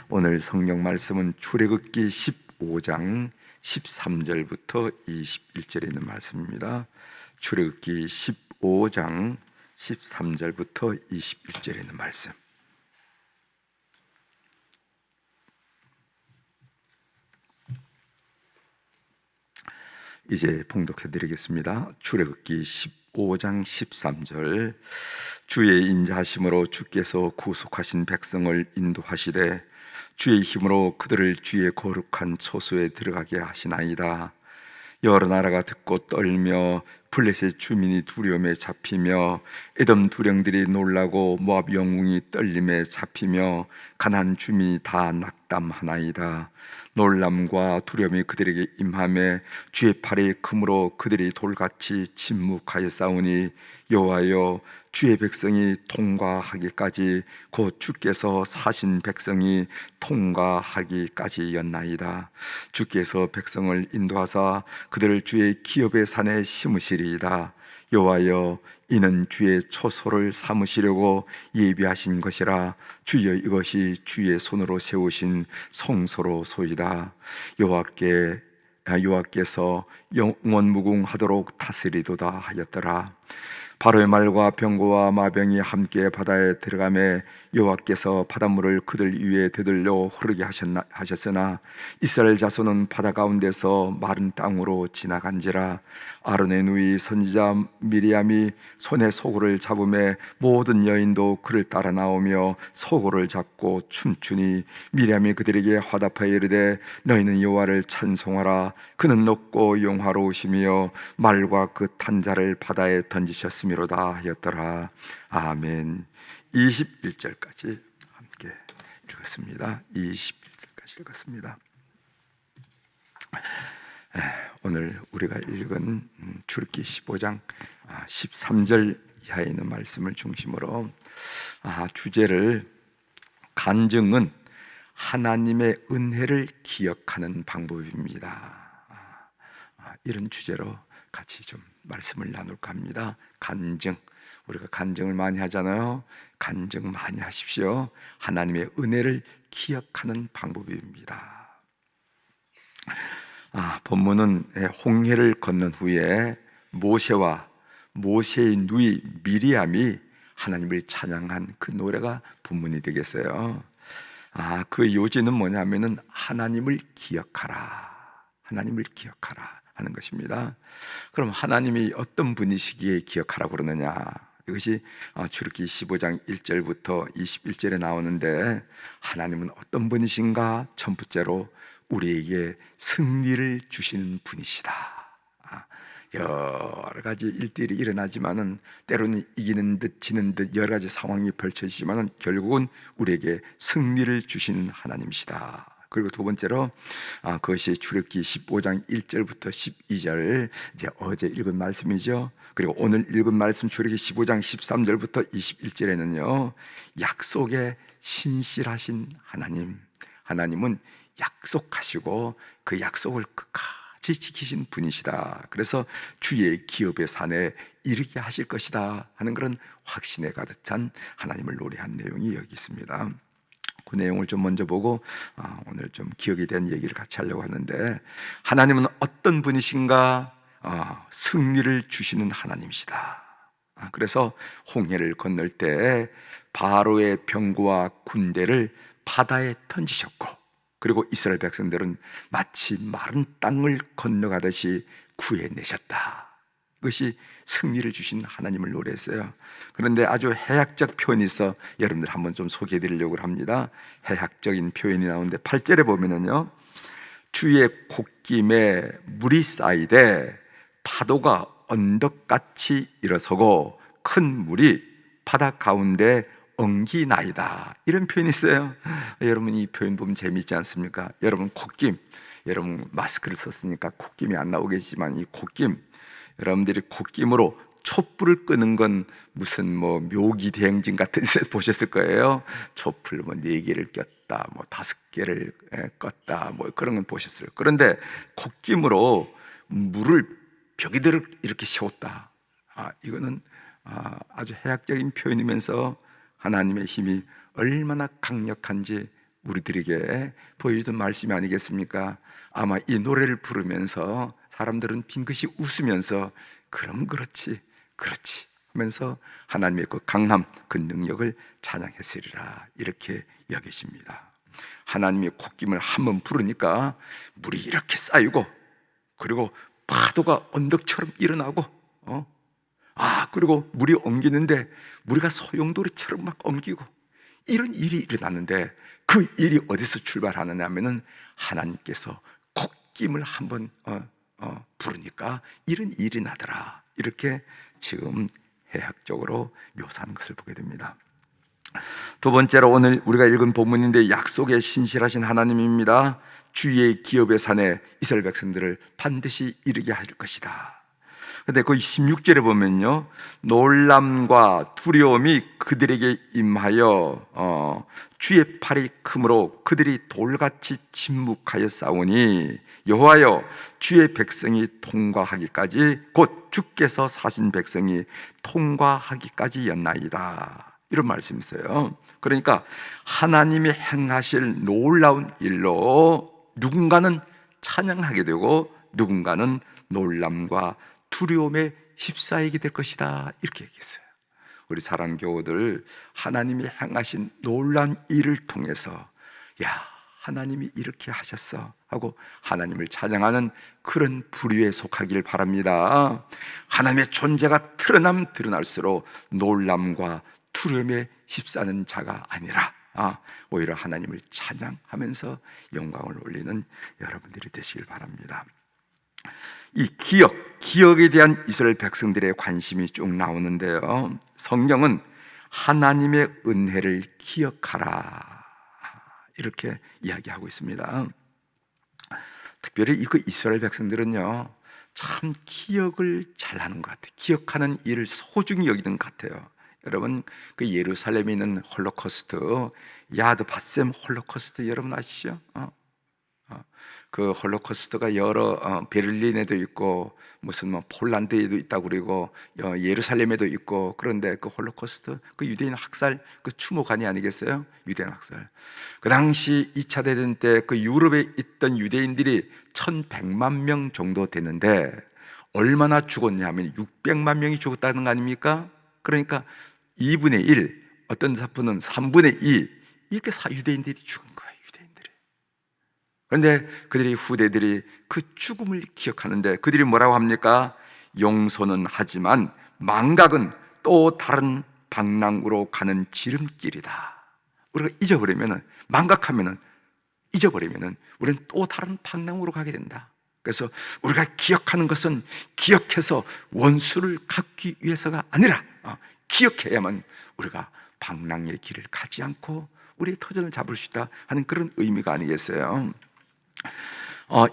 오늘 성경 말씀은 출애굽기 15장 13절부터 21절에 있는 말씀입니다. 출애굽기 15장 13절부터 21절에 있는 말씀. 이제 봉독해 드리겠습니다. 출애굽기 15장 13절. 주의 인자하심으로 주께서 구속하신 백성을 인도하시되 주의 힘으로 그들을 주의 거룩한 초소에 들어가게 하시나이다. 여러 나라가 듣고 떨며 블레셋 주민이 두려움에 잡히며 에돔 두령들이 놀라고 모압 영웅이 떨림에 잡히며 가나안 주민이 다 낙담하나이다. 놀람과 두려움이 그들에게 임하매 주의 팔이 크므로 그들이 돌같이 침묵하여 싸우니 여호와여 주의 백성이 통과하기까지 곧 주께서 사신 백성이 통과하기까지였나이다. 주께서 백성을 인도하사 그들을 주의 기업의 산에 심으시리이다. 여호와여 이는 주의 초소를 삼으시려고 예비하신 것이라. 주여 이것이 주의 손으로 세우신 성소로소이다. 여호와께서 영원무궁하도록 다스리도다 하였더라. 바로의 말과 병거와 마병이 함께 바다에 들어가매 여호와께서 바닷물을 그들 위에 되돌려 흐르게 하셨으나 이스라엘 자손은 바다 가운데서 마른 땅으로 지나간지라. 아론의 누이 선지자 미리암이 손에 소고를 잡음에 모든 여인도 그를 따라 나오며 소고를 잡고 춤추니 미리암이 그들에게 화답하여 이르되 너희는 여호와를 찬송하라. 그는 높고 영화로우시며 말과 그 탄자를 바다에 던지셨음이로다 하였더라. 아멘. 21절까지 함께 읽었습니다. 21절까지 읽었습니다. 오늘 우리가 읽은 출애굽기 15장 13절 이하에 있는 말씀을 중심으로 주제를 간증은 하나님의 은혜를 기억하는 방법입니다. 이런 주제로 같이 좀 말씀을 나눌까 합니다. 간증. 우리가 간증을 많이 하잖아요. 간증 많이 하십시오. 하나님의 은혜를 기억하는 방법입니다. 본문은 홍해를 건넌 후에 모세와 모세의 누이 미리암이 하나님을 찬양한 그 노래가 본문이 되겠어요. 그 요지는 뭐냐면은 하나님을 기억하라. 하나님을 기억하라 하는 것입니다. 그럼 하나님이 어떤 분이시기에 기억하라고 그러느냐? 이것이 출애굽기 15장 1절부터 21절에 나오는데, 하나님은 어떤 분이신가? 첫 번째로 우리에게 승리를 주시는 분이시다. 여러 가지 일들이 일어나지만은 때로는 이기는 듯 지는 듯 여러 가지 상황이 펼쳐지지만은 결국은 우리에게 승리를 주시는 하나님이시다. 그리고 두 번째로 그것이 출애굽기 15장 1절부터 12절, 이제 어제 읽은 말씀이죠. 그리고 오늘 읽은 말씀 출애굽기 15장 13절부터 21절에는요 약속에 신실하신 하나님, 하나님은 약속하시고 그 약속을 끝까지 지키신 분이시다. 그래서 주의 기업의 산에 이르게 하실 것이다 하는 그런 확신에 가득한 하나님을 노래한 내용이 여기 있습니다. 그 내용을 좀 먼저 보고 오늘 좀 기억에 대한 얘기를 같이 하려고 하는데, 하나님은 어떤 분이신가? 승리를 주시는 하나님이시다. 그래서 홍해를 건널 때 바로의 병거와 군대를 바다에 던지셨고, 그리고 이스라엘 백성들은 마치 마른 땅을 건너가듯이 구해내셨다. 그것이 승리를 주신 하나님을 노래했어요. 그런데 아주 해학적 표현이 있어 여러분들 한번 좀 소개해 드리려고 합니다. 해학적인 표현이 나오는데 8절에 보면은요, 주의 콧김에 물이 쌓이되 파도가 언덕같이 일어서고 큰 물이 바다 가운데 엉기나이다. 이런 표현이 있어요. 여러분 이 표현 보면 재미있지 않습니까? 여러분 콧김, 여러분 마스크를 썼으니까 콧김이 안 나오겠지만 이 콧김, 여러분들이 콧김으로 촛불을 끄는 건 무슨 묘기 대행진 같은 데서 보셨을 거예요. 촛불 4개를 꼈다, 5개를 껐다, 그런 건 보셨어요. 그런데 콧김으로 물을 벽에대로 이렇게 세웠다. 이거는 아주 해학적인 표현이면서 하나님의 힘이 얼마나 강력한지 우리들에게 보여주던 말씀이 아니겠습니까? 아마 이 노래를 부르면서 사람들은 빙긋이 웃으면서 그럼 그렇지 하면서 하나님의 그 강함, 그 능력을 찬양했으리라 이렇게 여기십니다. 하나님의 콧김을 한번 부르니까 물이 이렇게 쌓이고, 그리고 파도가 언덕처럼 일어나고, 그리고 물이 엉기는데 우리가 소용돌이처럼 막 엉기고, 이런 일이 일어났는데 그 일이 어디서 출발하느냐 하면은 하나님께서 콧김을 한번 부르니까 이런 일이 나더라, 이렇게 지금 해학적으로 묘사하는 것을 보게 됩니다. 두 번째로 오늘 우리가 읽은 본문인데 약속에 신실하신 하나님입니다. 주의 기업의 산에 이스라엘 백성들을 반드시 이르게 할 것이다. 근데 그 16절에 보면요, 놀람과 두려움이 그들에게 임하여 주의 팔이 크므로 그들이 돌같이 침묵하여 싸우니 여호와여 주의 백성이 통과하기까지 곧 주께서 사신 백성이 통과하기까지였나이다, 이런 말씀이 있어요. 그러니까 하나님이 행하실 놀라운 일로 누군가는 찬양하게 되고 누군가는 놀람과 두려움에 휩싸이게 될 것이다, 이렇게 얘기했어요. 우리 사랑하는 교우들, 하나님이 행하신 놀라운 일을 통해서 야, 하나님이 이렇게 하셨어 하고 하나님을 찬양하는 그런 부류에 속하길 바랍니다. 하나님의 존재가 드러날수록 놀람과 두려움에 휩싸는 자가 아니라 오히려 하나님을 찬양하면서 영광을 올리는 여러분들이 되시길 바랍니다. 이 기억에 대한 이스라엘 백성들의 관심이 쭉 나오는데요, 성경은 하나님의 은혜를 기억하라 이렇게 이야기하고 있습니다. 특별히 이 이스라엘 백성들은요, 참 기억을 잘하는 것 같아요. 기억하는 일을 소중히 여기는 것 같아요. 여러분, 그 예루살렘에 있는 홀로코스트, 야드 바셈 홀로코스트 여러분 아시죠? 그 홀로코스트가 여러 베를린에도 있고 무슨 폴란드에도 있다고 그러고 예루살렘에도 있고, 그런데 그 홀로코스트, 그 유대인 학살, 그 추모관이 아니겠어요? 유대인 학살. 그 당시 2차 대전 때 그 유럽에 있던 유대인들이 1100만 명 정도 되는데 얼마나 죽었냐 하면 600만 명이 죽었다는 거 아닙니까? 그러니까 2분의 1, 어떤 사프는 3분의 2, 이렇게 유대인들이 죽은 거예요. 그런데 그들의 후대들이 그 죽음을 기억하는데 그들이 뭐라고 합니까? 용서는 하지만 망각은 또 다른 방랑으로 가는 지름길이다. 우리가 망각하면은 잊어버리면은 우리는 또 다른 방랑으로 가게 된다. 그래서 우리가 기억하는 것은 기억해서 원수를 갚기 위해서가 아니라 기억해야만 우리가 방랑의 길을 가지 않고 우리의 터전을 잡을 수 있다 하는 그런 의미가 아니겠어요?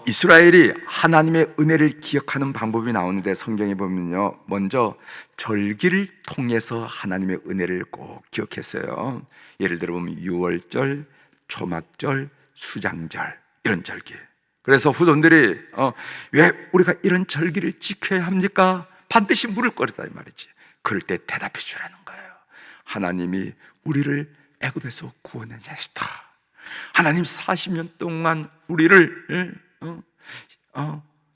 이스라엘이 하나님의 은혜를 기억하는 방법이 나오는데 성경에 보면요, 먼저 절기를 통해서 하나님의 은혜를 꼭 기억했어요. 예를 들어 보면 유월절, 초막절, 수장절, 이런 절기. 그래서 후손들이 왜 우리가 이런 절기를 지켜야 합니까? 반드시 물을 끓였다 이 말이지. 그럴 때 대답해 주라는 거예요. 하나님이 우리를 애굽에서 구원해내시다. 하나님 40년 동안 우리를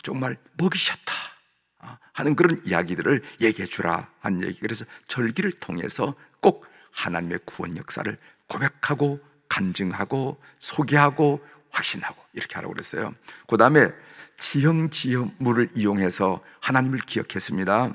정말 먹이셨다 하는 그런 이야기들을 얘기해 주라 한 얘기. 그래서 절기를 통해서 꼭 하나님의 구원 역사를 고백하고 간증하고 소개하고 확신하고 이렇게 하라고 그랬어요. 그 다음에 지형지형물을 이용해서 하나님을 기억했습니다.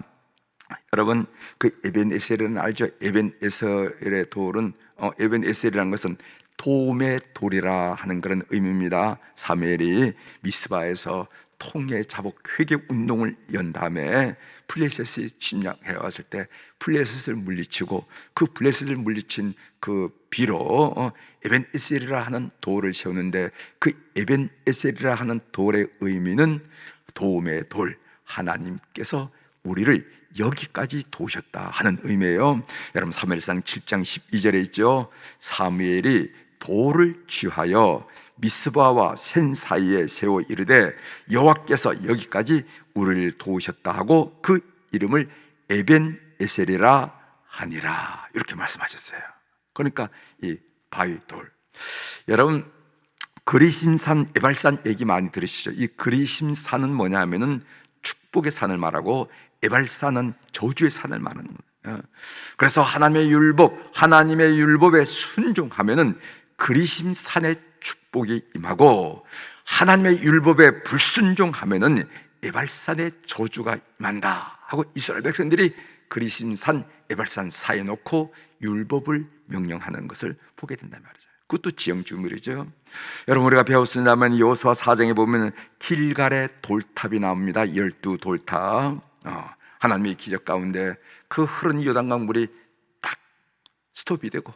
여러분, 그 에벤에셀은 알죠? 에벤에셀의 돌은 에벤에셀이라는 것은 도움의 돌이라 하는 그런 의미입니다. 사무엘이 미스바에서 통해 자복 회개 운동을 연 다음에 블레셋이 침략해 왔을 때 블레셋을 물리치고 그 블레셋을 물리친 그 비로 에벤에셀이라 하는 돌을 세우는데 그 에벤에셀이라 하는 돌의 의미는 도움의 돌, 하나님께서 우리를 여기까지 도우셨다 하는 의미예요. 여러분, 사무엘상 7장 12절에 있죠. 사무엘이 돌을 취하여 미스바와 센 사이에 세워 이르되 여호와께서 여기까지 우리를 도우셨다 하고 그 이름을 에벤에셀이라 하니라, 이렇게 말씀하셨어요. 그러니까 이 바위 돌, 여러분, 그리심산, 에발산 얘기 많이 들으시죠? 이 그리심산은 뭐냐 하면은 축복의 산을 말하고 에발산은 저주의 산을 말하는 거예요. 그래서 하나님의 율법에 순종하면은 그리심산의 축복이 임하고, 하나님의 율법에 불순종하면은 에발산의 저주가 임한다 하고 이스라엘 백성들이 그리심산, 에발산 사이에 놓고 율법을 명령하는 것을 보게 된단 말이죠. 그것도 지형주물이죠. 여러분, 우리가 배웠습니다만 여호수아 4장에 보면 길갈의 돌탑이 나옵니다. 12돌탑. 하나님의 기적 가운데 그 흐르는 요단강 물이 딱 스톱이 되고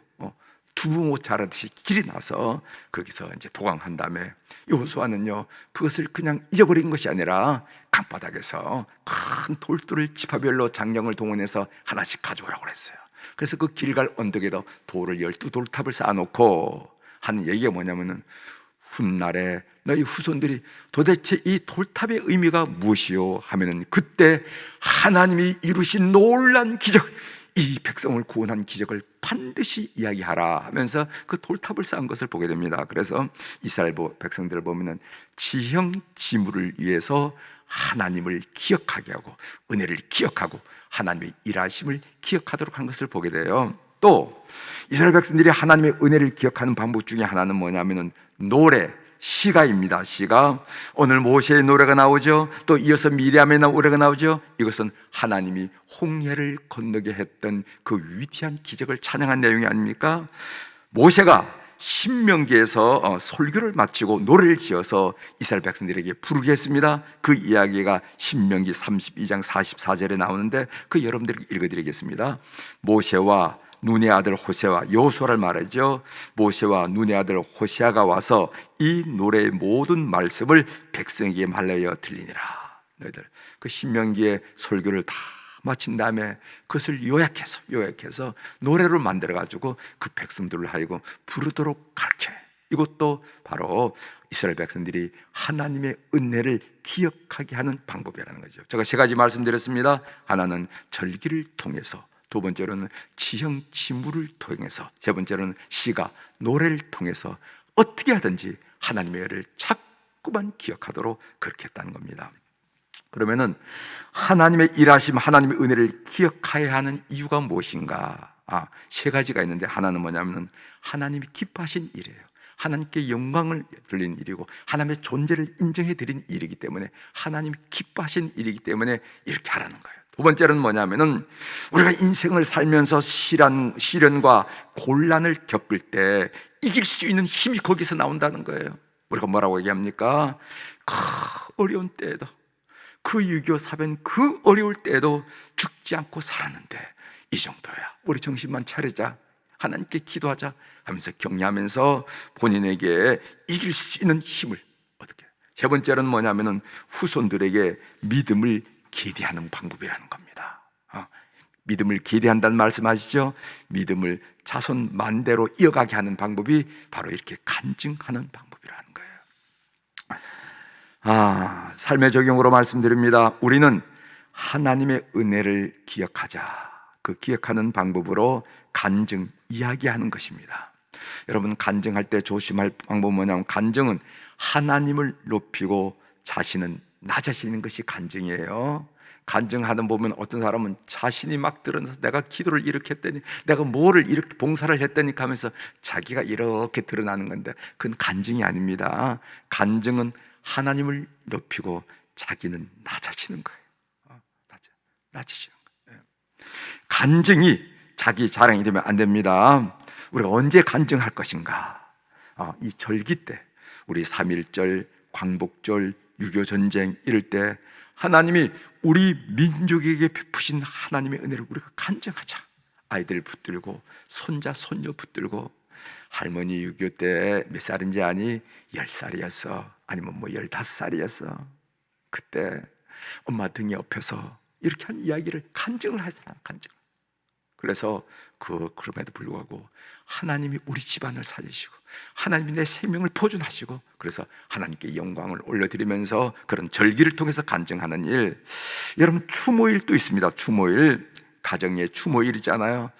두부 못 자라듯이 길이 나서 거기서 이제 도강한 다음에 여호수아는요, 그것을 그냥 잊어버린 것이 아니라 강바닥에서 큰 돌들을 지파별로 장령을 동원해서 하나씩 가져오라고 그랬어요. 그래서 그 길갈 언덕에도 돌을 12돌탑을 쌓아놓고 하는 얘기가 뭐냐면은, 훗날에 너희 후손들이 도대체 이 돌탑의 의미가 무엇이요 하면은, 그때 하나님이 이루신 놀라운 기적, 이 백성을 구원한 기적을 반드시 이야기하라 하면서 그 돌탑을 쌓은 것을 보게 됩니다. 그래서 이스라엘 백성들을 보면은 지형지물을 위해서 하나님을 기억하게 하고, 은혜를 기억하고 하나님의 일하심을 기억하도록 한 것을 보게 돼요. 또 이스라엘 백성들이 하나님의 은혜를 기억하는 방법 중에 하나는 뭐냐면은 노래, 시가입니다. 시가. 오늘 모세의 노래가 나오죠. 또 이어서 미리암의 노래가 나오죠. 이것은 하나님이 홍해를 건너게 했던 그 위대한 기적을 찬양한 내용이 아닙니까? 모세가 신명기에서 설교를 마치고 노래를 지어서 이스라엘 백성들에게 부르게 했습니다. 그 이야기가 신명기 32장 44절에 나오는데, 그 여러분들에게 읽어드리겠습니다. 모세와 눈의 아들 호세와, 여호수아를 말하죠. 모세와 눈의 아들 호세아가 와서 이 노래의 모든 말씀을 백성에게 말하여 들리니라. 너희들 그 신명기의 설교를 다 마친 다음에 그것을 요약해서 노래로 만들어가지고 그 백성들을 하여금 부르도록 가르쳐요. 이것도 바로 이스라엘 백성들이 하나님의 은혜를 기억하게 하는 방법이라는 거죠. 제가 세 가지 말씀드렸습니다. 하나는 절기를 통해서, 두 번째로는 지형지물을 통해서, 세 번째로는 시가, 노래를 통해서 어떻게 하든지 하나님의 은혜를 자꾸만 기억하도록 그렇게 했다는 겁니다. 그러면은 하나님의 일하심, 하나님의 은혜를 기억해야 하는 이유가 무엇인가? 세 가지가 있는데, 하나는 뭐냐면 하나님이 기뻐하신 일이에요. 하나님께 영광을 돌린 일이고 하나님의 존재를 인정해 드린 일이기 때문에, 하나님이 기뻐하신 일이기 때문에 이렇게 하라는 거예요. 두 번째는 뭐냐면은 우리가 인생을 살면서 시련과 곤란을 겪을 때 이길 수 있는 힘이 거기서 나온다는 거예요. 우리가 뭐라고 얘기합니까? 그 어려운 때에도, 그 유교 사변 그 어려울 때에도 죽지 않고 살았는데 이 정도야, 우리 정신만 차리자, 하나님께 기도하자 하면서 격려하면서 본인에게 이길 수 있는 힘을 어떻게. 세 번째는 뭐냐면은 후손들에게 믿음을 기대하는 방법이라는 겁니다. 믿음을 기대한다는 말씀 아시죠? 믿음을 자손 만대로 이어가게 하는 방법이 바로 이렇게 간증하는 방법이라는 거예요. 삶의 적용으로 말씀드립니다. 우리는 하나님의 은혜를 기억하자. 그 기억하는 방법으로 간증, 이야기하는 것입니다. 여러분, 간증할 때 조심할 방법은 뭐냐면, 간증은 하나님을 높이고 자신은 낮아지는 것이 간증이에요. 간증하는 보면 어떤 사람은 자신이 막 드러나서 내가 기도를 이렇게 했더니, 내가 뭐를 이렇게 봉사를 했더니 하면서 자기가 이렇게 드러나는 건데, 그건 간증이 아닙니다. 간증은 하나님을 높이고 자기는 낮아지는 거예요. 낮아지는 거예요. 간증이 자기 자랑이 되면 안 됩니다. 우리가 언제 간증할 것인가? 이 절기 때, 우리 3.1절, 광복절, 6.25전쟁 이럴 때 하나님이 우리 민족에게 베푸신 하나님의 은혜를 우리가 간증하자. 아이들 붙들고, 손자, 손녀 붙들고, 할머니 6.25 때 몇 살인지 아니? 10살이었어. 아니면 15살이었어. 그때 엄마 등에 업혀서 이렇게 한 이야기를 간증을 하잖아. 간증. 그래서 그럼에도 불구하고 하나님이 우리 집안을 살리시고 하나님이 내 생명을 보존하시고, 그래서 하나님께 영광을 올려드리면서 그런 절기를 통해서 간증하는 일. 여러분, 추모일도 있습니다. 추모일. 가정의 추모일이잖아요.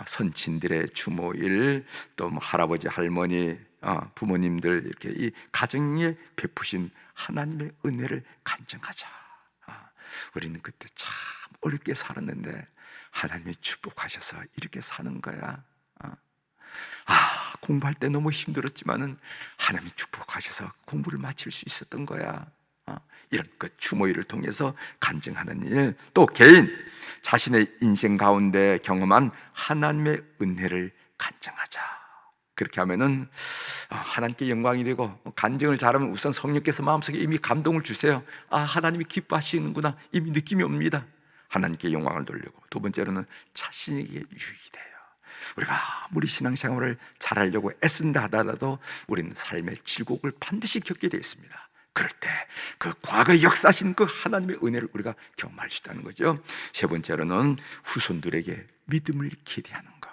선친들의 추모일, 또 뭐 할아버지, 할머니, 부모님들 이렇게 이 가정에 베푸신 하나님의 은혜를 간증하자. 우리는 그때 참 어렵게 살았는데 하나님이 축복하셔서 이렇게 사는 거야. 공부할 때 너무 힘들었지만은 하나님이 축복하셔서 공부를 마칠 수 있었던 거야. 이런 그 추모일을 통해서 간증하는 일, 또 개인 자신의 인생 가운데 경험한 하나님의 은혜를 간증하자. 그렇게 하면은 하나님께 영광이 되고, 간증을 잘하면 우선 성령께서 마음속에 이미 감동을 주세요. 하나님이 기뻐하시는구나, 이미 느낌이 옵니다. 하나님께 영광을 돌리고, 두 번째로는 자신에게 유익이 돼요. 우리가 아무리 신앙생활을 잘하려고 애쓴다 하더라도 우리는 삶의 질곡을 반드시 겪게 되어 있습니다. 그럴 때 그 과거에 역사하신 그 하나님의 은혜를 우리가 경험할 수 있다는 거죠. 세 번째로는 후손들에게 믿음을 기대하는 거.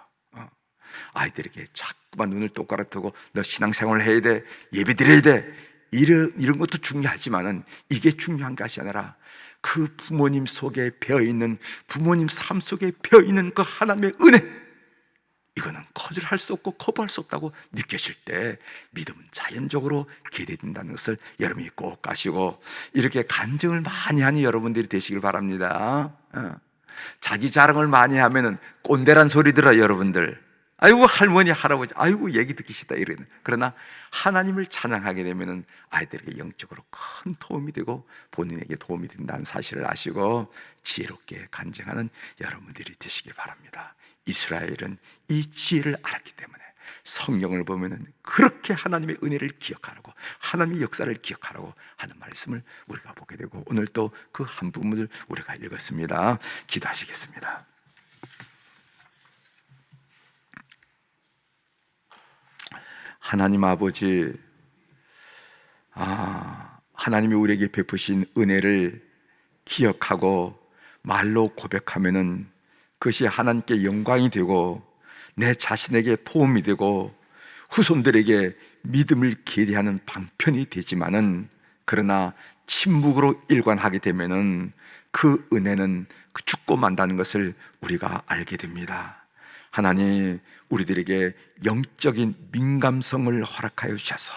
아이들에게 자꾸만 눈을 똑바로 뜨고 너 신앙생활을 해야 돼, 예배 드려야 돼, 이런 것도 중요하지만은 이게 중요한 것이 아니라 그 부모님 속에 배어있는, 부모님 삶 속에 배어있는 그 하나님의 은혜, 이거는 거절할 수 없고 거부할 수 없다고 느끼실 때 믿음은 자연적으로 기대된다는 것을 여러분이 꼭 아시고, 이렇게 간증을 많이 하는 여러분들이 되시길 바랍니다. 자기 자랑을 많이 하면은 꼰대란 소리 들어요, 여러분들. 아이고 할머니 할아버지, 아이고 얘기 듣기 싫다 이러는. 그러나 하나님을 찬양하게 되면은 아이들에게 영적으로 큰 도움이 되고 본인에게 도움이 된다는 사실을 아시고 지혜롭게 간증하는 여러분들이 되시길 바랍니다. 이스라엘은 이 지혜를 알았기 때문에 성경을 보면은 그렇게 하나님의 은혜를 기억하라고, 하나님의 역사를 기억하라고 하는 말씀을 우리가 보게 되고, 오늘 또 그 한 부분을 우리가 읽었습니다. 기도하시겠습니다. 하나님 아버지, 하나님이 우리에게 베푸신 은혜를 기억하고 말로 고백하면은 그것이 하나님께 영광이 되고 내 자신에게 도움이 되고 후손들에게 믿음을 기대하는 방편이 되지만은, 그러나 침묵으로 일관하게 되면은 그 은혜는 죽고 만다는 것을 우리가 알게 됩니다. 하나님, 우리들에게 영적인 민감성을 허락하여 주셔서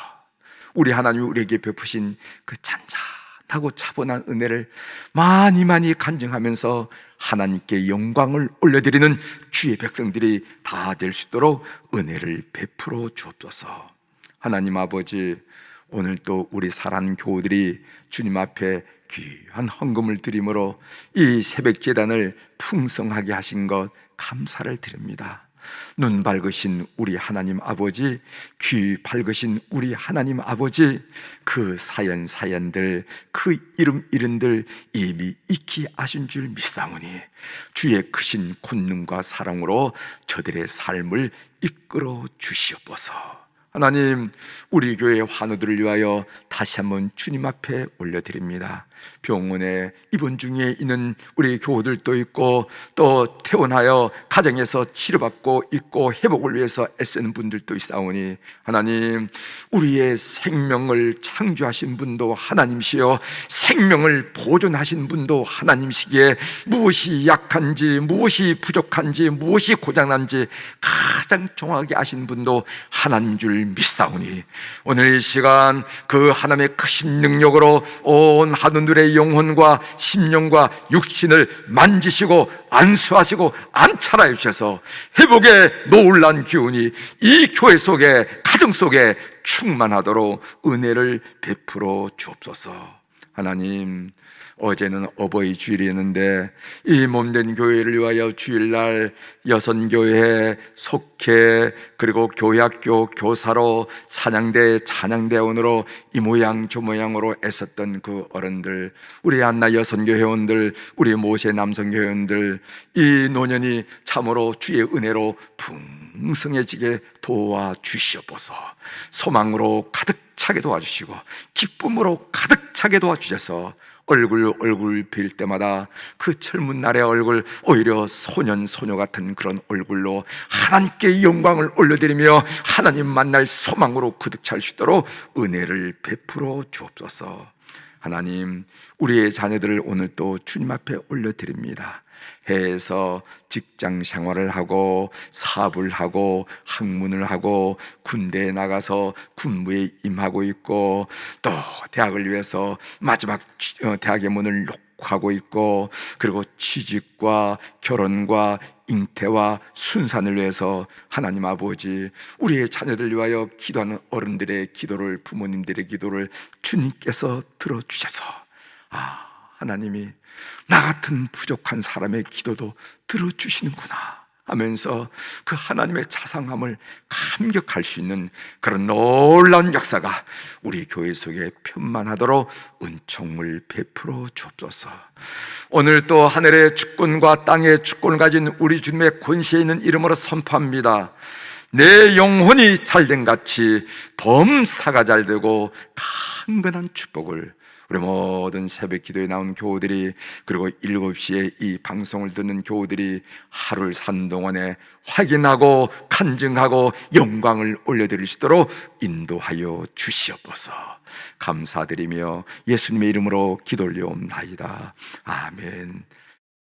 우리 하나님이 우리에게 베푸신 그 잔잔하고 차분한 은혜를 많이 간증하면서 하나님께 영광을 올려드리는 주의 백성들이 다 될 수 있도록 은혜를 베풀어 주옵소서. 하나님 아버지, 오늘 또 우리 사랑하는 교우들이 주님 앞에 귀한 헌금을 드림으로 이 새벽 제단을 풍성하게 하신 것 감사를 드립니다. 눈 밝으신 우리 하나님 아버지, 귀 밝으신 우리 하나님 아버지, 그 사연들, 그 이름들 이미 익히 아신 줄 믿사오니 주의 크신 권능과 사랑으로 저들의 삶을 이끌어 주시옵소서. 하나님, 우리 교회 환우들을 위하여 다시 한번 주님 앞에 올려드립니다. 병원에 입원 중에 있는 우리 교우들도 있고, 또 퇴원하여 가정에서 치료받고 있고 회복을 위해서 애쓰는 분들도 있사오니, 하나님, 우리의 생명을 창조하신 분도 하나님이시여 생명을 보존하신 분도 하나님이시기에 무엇이 약한지, 무엇이 부족한지, 무엇이 고장난지 가장 정확하게 아신 분도 하나님 줄 믿사오니, 오늘 이 시간 그 하나님의 크신 능력으로 온 하늘의 영혼과 심령과 육신을 만지시고 안수하시고 안찰하여 주셔서 회복의 놀라운 기운이 이 교회 속에, 가정 속에 충만하도록 은혜를 베풀어 주옵소서. 하나님, 어제는 어버이 주일이었는데 이 몸된 교회를 위하여 주일날 여선교회, 속회, 그리고 교회학교 교사로 찬양대, 찬양대원으로 이 모양 저 모양으로 애썼던 그 어른들, 우리 안나 여선교 회원들, 우리 모세 남성교 회원들, 이 노년이 참으로 주의 은혜로 풍성해지게 도와주시옵소서. 소망으로 가득 차게 도와주시고 기쁨으로 가득 차게 도와주셔서 얼굴 빌 때마다 그 젊은 날의 얼굴, 오히려 소녀 같은 그런 얼굴로 하나님께 영광을 올려드리며 하나님 만날 소망으로 가득 찰 수 있도록 은혜를 베풀어 주옵소서. 하나님, 우리의 자녀들을 오늘 또 주님 앞에 올려드립니다. 해에서 직장 생활을 하고 사업을 하고 학문을 하고 군대에 나가서 군무에 임하고 있고, 또 대학을 위해서 마지막 대학의 문을 놓고 있고, 그리고 취직과 결혼과 잉태와 순산을 위해서 하나님 아버지, 우리의 자녀들 위하여 기도하는 어른들의 기도를, 부모님들의 기도를 주님께서 들어주셔서, 하나님이 나 같은 부족한 사람의 기도도 들어주시는구나 하면서 그 하나님의 자상함을 감격할 수 있는 그런 놀라운 역사가 우리 교회 속에 편만하도록 은총을 베풀어 주옵소서. 오늘 또 하늘의 주권과 땅의 주권을 가진 우리 주님의 권세에 있는 이름으로 선포합니다. 내 영혼이 잘된 같이 범사가 잘되고 강건한 축복을 우리 모든 새벽 기도에 나온 교우들이, 그리고 7시에 이 방송을 듣는 교우들이 하루를 산 동안에 확인하고 간증하고 영광을 올려드릴 수 있도록 인도하여 주시옵소서. 감사드리며 예수님의 이름으로 기도 올려옵나이다. 아멘.